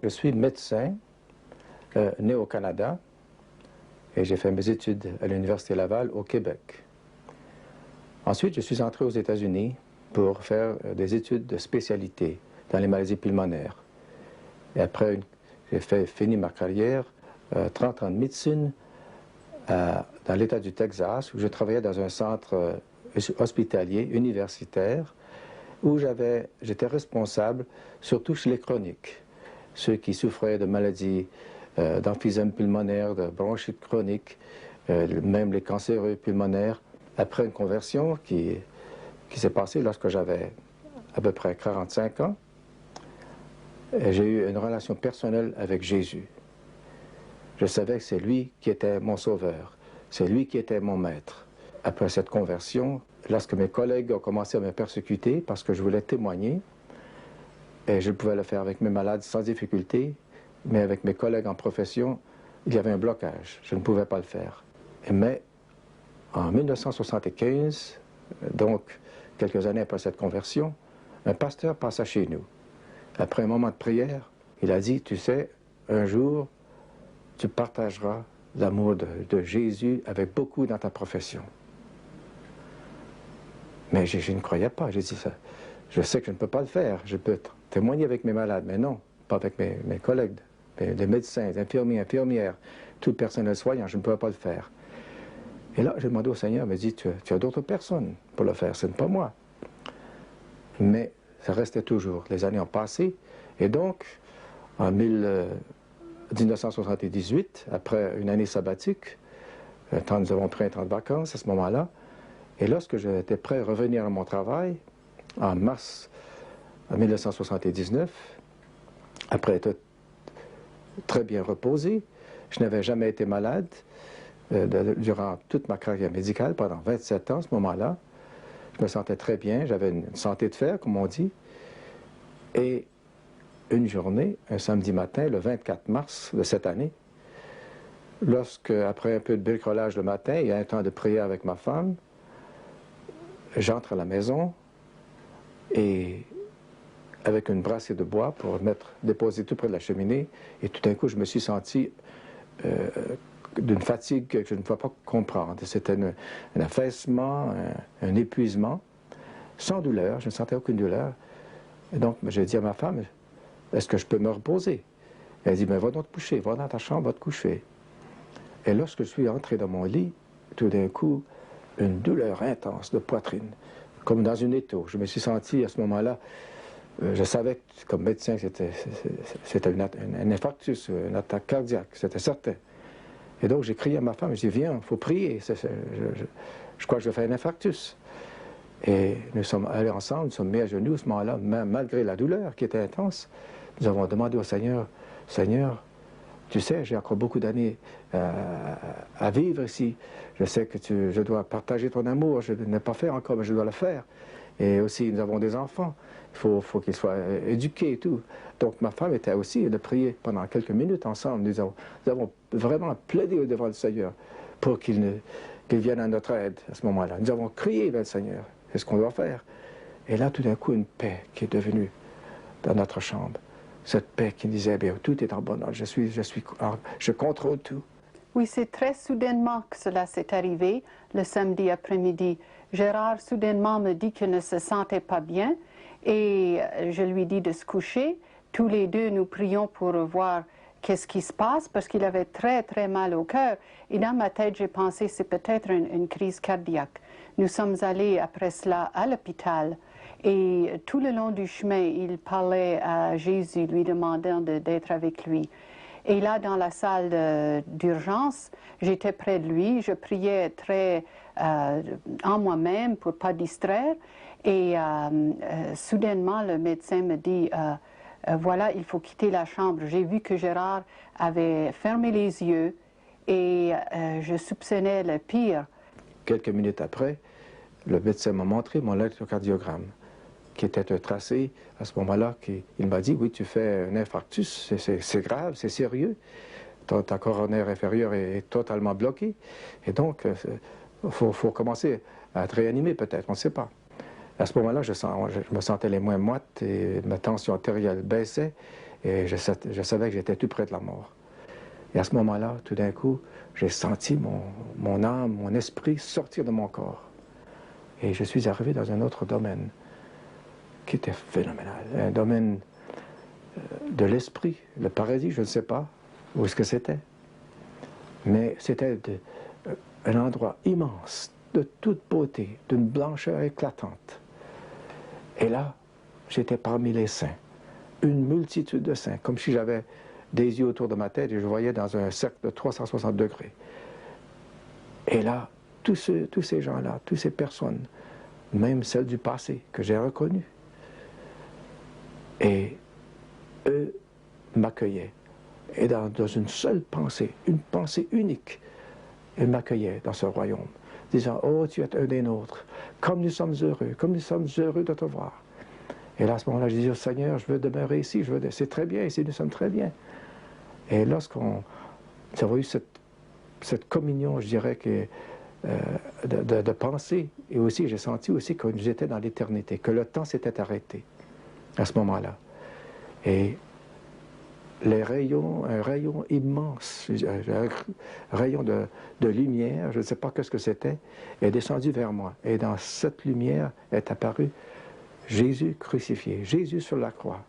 Je suis médecin, né au Canada, et j'ai fait mes études à l'Université Laval au Québec. Ensuite, je suis entré aux États-Unis pour faire des études de spécialité dans les maladies pulmonaires. Et après, j'ai fini ma carrière, 30 ans de médecine, dans l'État du Texas, où je travaillais dans un centre hospitalier, universitaire, où j'étais responsable, surtout chez les chroniques, ceux qui souffraient de maladies d'emphysème pulmonaire, de bronchite chronique, même les cancéreux pulmonaires. Après une conversion qui s'est passée lorsque j'avais à peu près 45 ans, j'ai eu une relation personnelle avec Jésus. Je savais que c'est lui qui était mon sauveur, c'est lui qui était mon maître. Après cette conversion, lorsque mes collègues ont commencé à me persécuter parce que je voulais témoigner, et je pouvais le faire avec mes malades sans difficulté, mais avec mes collègues en profession, il y avait un blocage. Je ne pouvais pas le faire. Mais en 1975, donc quelques années après cette conversion, un pasteur passa chez nous. Après un moment de prière, il a dit, tu sais, un jour, tu partageras l'amour de Jésus avec beaucoup dans ta profession. Mais je ne croyais pas. J'ai dit ça. Je sais que je ne peux pas le faire. Je peux témoigner avec mes malades, mais non, pas avec mes collègues, les médecins, les infirmiers, infirmières, tout le personnel soignant. Je ne pouvais pas le faire. Et là, j'ai demandé au Seigneur, il m'a dit, tu as d'autres personnes pour le faire, ce n'est pas moi. Mais ça restait toujours. Les années ont passé. Et donc, en 1978, après une année sabbatique, nous avons pris un temps de vacances à ce moment-là, et lorsque j'étais prêt à revenir à mon travail, en mars 1979, après être très bien reposé, je n'avais jamais été malade durant toute ma carrière médicale, pendant 27 ans à ce moment-là. Je me sentais très bien, j'avais une santé de fer, comme on dit. Et une journée, un samedi matin, le 24 mars de cette année, lorsque, après un peu de bricolage le matin, il y a un temps de prière avec ma femme, j'entre à la maison et avec une brassée de bois pour déposer tout près de la cheminée, et tout d'un coup, je me suis senti d'une fatigue que je ne pouvais pas comprendre. C'était un affaissement, un épuisement, sans douleur, je ne sentais aucune douleur. Et donc, j'ai dit à ma femme, est-ce que je peux me reposer? Elle a dit, va donc te coucher, va dans ta chambre, va te coucher. Et lorsque je suis entré dans mon lit, tout d'un coup, une douleur intense de poitrine, comme dans une étau. Je me suis senti à ce moment-là, je savais que, comme médecin, c'était un infarctus, une attaque cardiaque, c'était certain. Et donc j'ai crié à ma femme, j'ai dit, viens, il faut prier, je crois que je vais faire un infarctus. Et nous sommes allés ensemble, nous sommes mis à genoux à ce moment-là, malgré la douleur qui était intense. Nous avons demandé au Seigneur, Seigneur, tu sais, j'ai encore beaucoup d'années à vivre ici. Je sais que je dois partager ton amour, je ne l'ai pas fait encore, mais je dois le faire. Et aussi, nous avons des enfants, il faut qu'ils soient éduqués et tout. Donc ma femme était aussi de prier pendant quelques minutes ensemble. Nous avons vraiment plaidé devant le Seigneur pour qu'il vienne à notre aide à ce moment-là. Nous avons crié vers le Seigneur, c'est ce qu'on doit faire. Et là, tout d'un coup, une paix qui est devenue dans notre chambre. Cette paix qui disait, bien, tout est en bon ordre, je contrôle tout. Oui, c'est très soudainement que cela s'est arrivé, le samedi après-midi. Gérard soudainement me dit qu'il ne se sentait pas bien et je lui dis de se coucher. Tous les deux, nous prions pour voir qu'est-ce qui se passe parce qu'il avait très, très mal au cœur. Et dans ma tête, j'ai pensé c'est peut-être une crise cardiaque. Nous sommes allés après cela à l'hôpital. Et tout le long du chemin, il parlait à Jésus, lui demandant d'être avec lui. Et là, dans la salle d'urgence, j'étais près de lui, je priais très en moi-même pour ne pas distraire. Et soudainement, le médecin me dit, voilà, il faut quitter la chambre. J'ai vu que Gérard avait fermé les yeux et je soupçonnais le pire. Quelques minutes après, le médecin m'a montré mon électrocardiogramme, qui était un tracé à ce moment-là. Il m'a dit, oui, tu fais un infarctus, c'est grave, c'est sérieux. Ta coronaire inférieure est totalement bloquée. Et donc, il faut commencer à te réanimer peut-être, on ne sait pas. À ce moment-là, je me sentais les mains moites et ma tension artérielle baissait. et je savais que j'étais tout près de la mort. Et à ce moment-là, tout d'un coup, j'ai senti mon âme, mon esprit sortir de mon corps. Et je suis arrivé dans un autre domaine qui était phénoménal, un domaine de l'esprit, le paradis, je ne sais pas où est-ce que c'était, mais c'était un endroit immense, de toute beauté, d'une blancheur éclatante. Et là, j'étais parmi les saints, une multitude de saints, comme si j'avais des yeux autour de ma tête et je voyais dans un cercle de 360 degrés. Et là, tous ces gens-là, toutes ces personnes, même celles du passé que j'ai reconnues, et eux m'accueillaient. Et dans une seule pensée, une pensée unique, ils m'accueillaient dans ce royaume, disant, oh, tu es un des nôtres, comme nous sommes heureux de te voir. Et là, à ce moment-là, je dis, oh, Seigneur, je veux demeurer ici, c'est très bien ici, nous sommes très bien. Et lorsqu'on a eu cette communion, je dirais, de pensée, et aussi, j'ai senti aussi que nous étions dans l'éternité, que le temps s'était arrêté à ce moment-là. Et un rayon immense, un rayon de lumière, je ne sais pas ce que c'était, est descendu vers moi. Et dans cette lumière est apparu Jésus crucifié, Jésus sur la croix.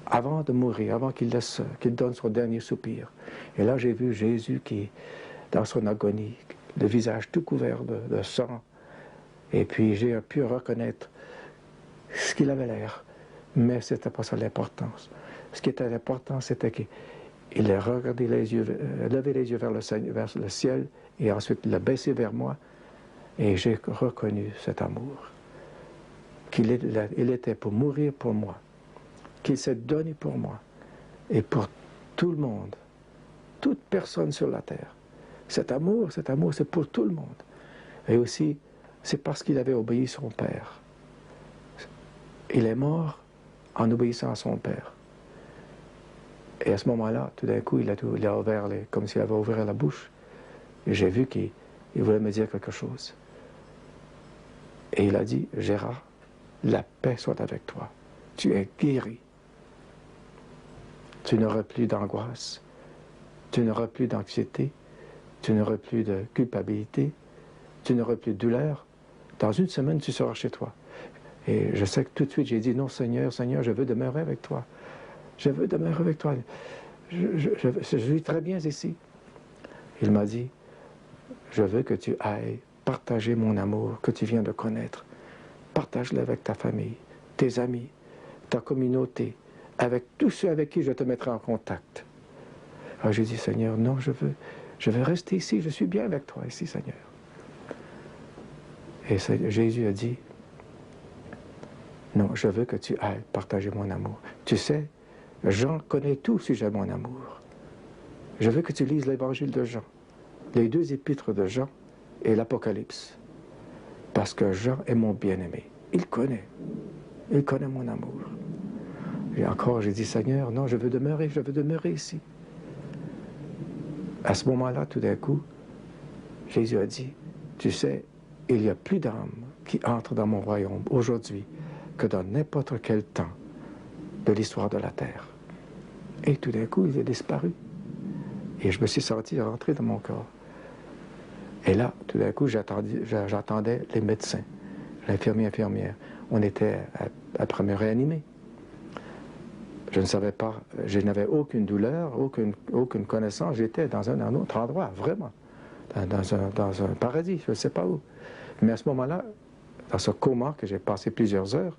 Avant de mourir, avant qu'il donne son dernier soupir. Et là, j'ai vu Jésus qui, dans son agonie, le visage tout couvert de sang. Et puis, j'ai pu reconnaître ce qu'il avait l'air. Mais ce n'était pas ça l'importance. Ce qui était important, c'était qu'il a regardé levé les yeux vers le ciel, et ensuite il a baissé vers moi, et j'ai reconnu cet amour. Il était pour mourir pour moi, qu'il s'est donné pour moi, et pour tout le monde, toute personne sur la terre. Cet amour, c'est pour tout le monde. Et aussi, c'est parce qu'il avait obéi son Père. Il est mort en obéissant à son Père. Et à ce moment-là, tout d'un coup, il a ouvert comme s'il avait ouvert la bouche. Et j'ai vu qu'il voulait me dire quelque chose. Et il a dit, Gérard, la paix soit avec toi. Tu es guéri. Tu n'auras plus d'angoisse. Tu n'auras plus d'anxiété. Tu n'auras plus de culpabilité. Tu n'auras plus de douleur. Dans une semaine, tu seras chez toi. Et je sais que tout de suite, j'ai dit, non, Seigneur, je veux demeurer avec toi. Je veux demeurer avec toi. Je vis très bien ici. Il m'a dit, je veux que tu ailles partager mon amour que tu viens de connaître. Partage-le avec ta famille, tes amis, ta communauté, avec tous ceux avec qui je te mettrai en contact. Alors j'ai dit, Seigneur, non, je veux rester ici, je suis bien avec toi ici, Seigneur. Et Jésus a dit, non, je veux que tu ailles partager mon amour. Tu sais, Jean connaît tout au sujet de mon amour. Je veux que tu lises l'évangile de Jean, les 2 épîtres de Jean et l'Apocalypse. Parce que Jean est mon bien-aimé. Il connaît mon amour. Et encore, j'ai dit, Seigneur, non, je veux demeurer ici. À ce moment-là, tout d'un coup, Jésus a dit, tu sais, il y a plus d'âmes qui entrent dans mon royaume aujourd'hui que dans n'importe quel temps de l'histoire de la terre. Et tout d'un coup, il est disparu. Et je me suis senti rentrer dans mon corps. Et là, tout d'un coup, j'attendais les médecins, infirmière. On était après me réanimer. Je ne savais pas, je n'avais aucune douleur, aucune connaissance. J'étais dans un autre endroit, vraiment. Dans un paradis, je ne sais pas où. Mais à ce moment-là, dans ce coma que j'ai passé plusieurs heures,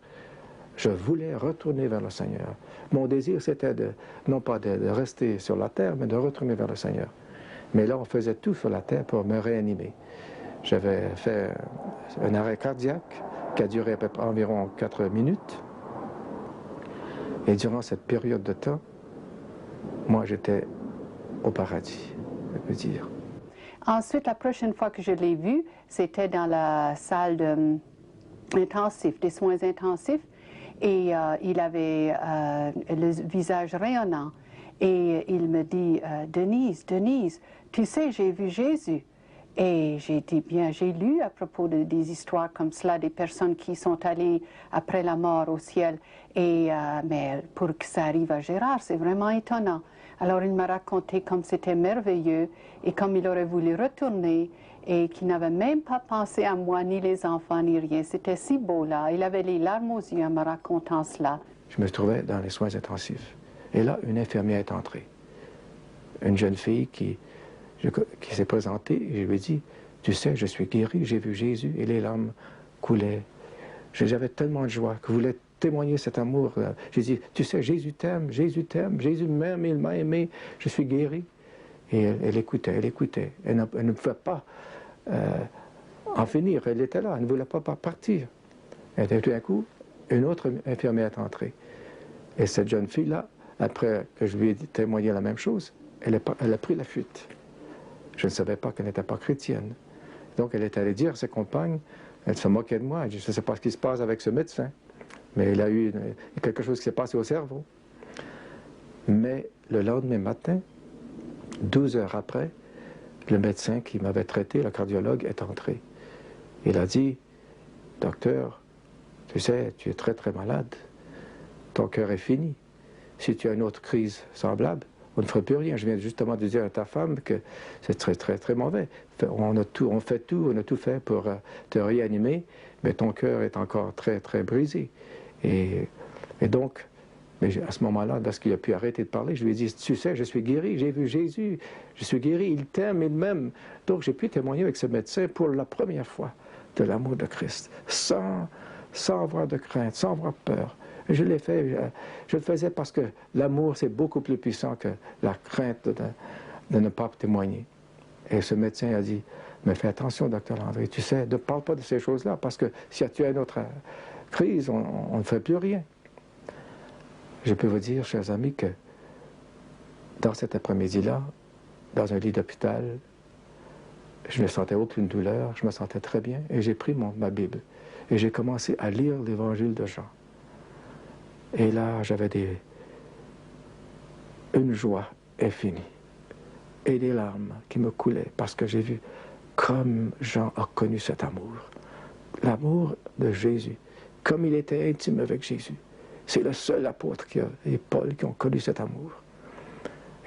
je voulais retourner vers le Seigneur. Mon désir, c'était non pas de rester sur la terre, mais de retourner vers le Seigneur. Mais là, on faisait tout sur la terre pour me réanimer. J'avais fait un arrêt cardiaque qui a duré à peu près environ 4 minutes. Et durant cette période de temps, moi, j'étais au paradis, je peux dire. Ensuite, la prochaine fois que je l'ai vu, c'était dans la salle des soins intensifs. Et il avait le visage rayonnant. Et il me dit, Denise, tu sais, j'ai vu Jésus. Et j'ai dit, bien, j'ai lu à propos des histoires comme cela, des personnes qui sont allées après la mort au ciel. Mais pour que ça arrive à Gérard, c'est vraiment étonnant. Alors il m'a raconté comme c'était merveilleux et comme il aurait voulu retourner et qu'il n'avait même pas pensé à moi, ni les enfants, ni rien. C'était si beau là. Il avait les larmes aux yeux en me racontant cela. Je me trouvais dans les soins intensifs. Et là, une infirmière est entrée. Une jeune fille qui s'est présentée et je lui ai dit, tu sais, je suis guéri, j'ai vu Jésus et les larmes coulaient. J'avais tellement de joie que je voulais témoigner cet amour. J'ai dit, tu sais, Jésus t'aime, Jésus m'aime, il m'a aimé, je suis guéri. Et elle écoutait, elle écoutait. Elle ne pouvait pas en finir, elle était là, elle ne voulait pas partir. Et tout d'un coup, une autre infirmière est entrée. Et cette jeune fille-là, après que je lui ai témoigné la même chose, elle a pris la fuite. Je ne savais pas qu'elle n'était pas chrétienne. Donc elle est allée dire à ses compagnes, elle se moquait de moi, elle dit, je ne sais pas ce qui se passe avec ce médecin, mais il a eu quelque chose qui s'est passé au cerveau. Mais le lendemain matin, 12 heures après, le médecin qui m'avait traité, le cardiologue, est entré. Il a dit, docteur, tu sais, tu es très très malade, ton cœur est fini. Si tu as une autre crise semblable, on ne ferait plus rien. Je viens justement de dire à ta femme que c'est très très très mauvais. On a tout fait pour te réanimer, mais ton cœur est encore très très brisé. Et donc, mais à ce moment-là, lorsqu'il a pu arrêter de parler, je lui ai dit, tu sais, je suis guéri, j'ai vu Jésus, je suis guéri, il t'aime, il m'aime. Donc j'ai pu témoigner avec ce médecin pour la première fois de l'amour de Christ, sans avoir de crainte, sans avoir peur. Je l'ai fait, je le faisais parce que l'amour, c'est beaucoup plus puissant que la crainte de ne pas témoigner. Et ce médecin a dit, mais fais attention, docteur Landry, tu sais, ne parle pas de ces choses-là, parce que si tu as une autre crise, on ne fait plus rien. Je peux vous dire, chers amis, que dans cet après-midi-là, dans un lit d'hôpital, je ne sentais aucune douleur, je me sentais très bien, et j'ai pris ma Bible, et j'ai commencé à lire l'évangile de Jean. Et là, j'avais une joie infinie et des larmes qui me coulaient parce que j'ai vu comme Jean a connu cet amour. L'amour de Jésus, comme il était intime avec Jésus. C'est le seul apôtre et Paul qui ont connu cet amour.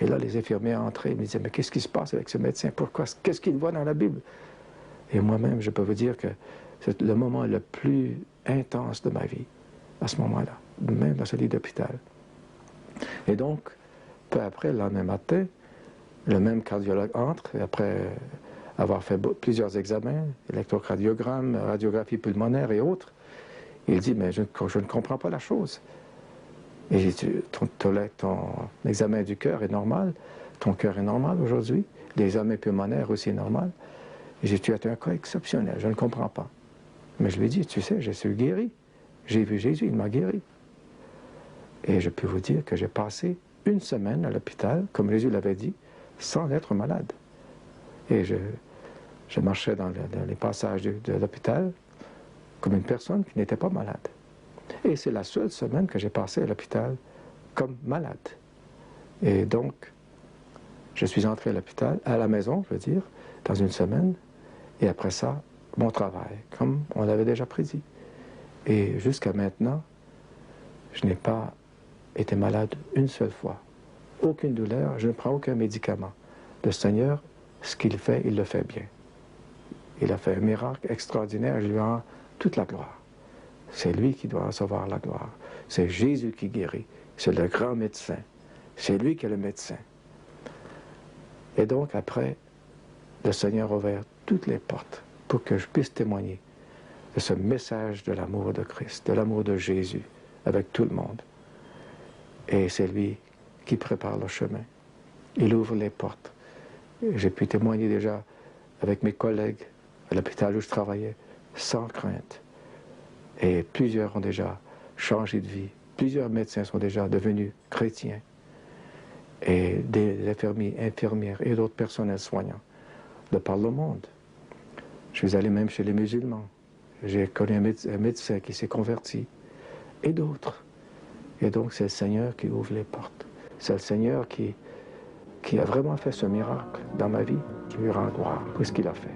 Et là, les infirmières entraient et me disaient, mais qu'est-ce qui se passe avec ce médecin? Pourquoi? Qu'est-ce qu'il voit dans la Bible? Et moi-même, je peux vous dire que c'est le moment le plus intense de ma vie, à ce moment-là, même dans ce lit d'hôpital. Et donc, peu après, le lendemain matin, le même cardiologue entre, et après avoir fait plusieurs examens, électrocardiogramme, radiographie pulmonaire et autres, il dit, mais je ne comprends pas la chose. Et j'ai dit, ton examen du cœur est normal, ton cœur est normal aujourd'hui, l'examen pulmonaire aussi est normal. Et j'ai dit, tu as un cas exceptionnel, je ne comprends pas. Mais je lui ai dit, tu sais, je suis guéri. J'ai vu Jésus, il m'a guéri. Et je peux vous dire que j'ai passé une semaine à l'hôpital, comme Jésus l'avait dit, sans être malade. Et je marchais dans les passages de l'hôpital comme une personne qui n'était pas malade. Et c'est la seule semaine que j'ai passée à l'hôpital comme malade. Et donc, je suis entré à l'hôpital, à la maison, je veux dire, dans une semaine, et après ça, mon travail, comme on l'avait déjà prédit. Et jusqu'à maintenant, je n'ai pas été malade une seule fois. Aucune douleur, je ne prends aucun médicament. Le Seigneur, ce qu'il fait, il le fait bien. Il a fait un miracle extraordinaire, je lui rends toute la gloire. C'est lui qui doit recevoir la gloire. C'est Jésus qui guérit. C'est le grand médecin. C'est lui qui est le médecin. Et donc, après, le Seigneur a ouvert toutes les portes pour que je puisse témoigner de ce message de l'amour de Christ, de l'amour de Jésus, avec tout le monde. Et c'est lui qui prépare le chemin. Il ouvre les portes. J'ai pu témoigner déjà avec mes collègues à l'hôpital où je travaillais, sans crainte. Et plusieurs ont déjà changé de vie. Plusieurs médecins sont déjà devenus chrétiens. Et des infirmières et d'autres personnels soignants de par le monde. Je suis allé même chez les musulmans. J'ai connu un médecin qui s'est converti. Et d'autres. Et donc c'est le Seigneur qui ouvre les portes. C'est le Seigneur qui qui a vraiment fait ce miracle dans ma vie, je lui rends gloire pour ce qu'il a fait.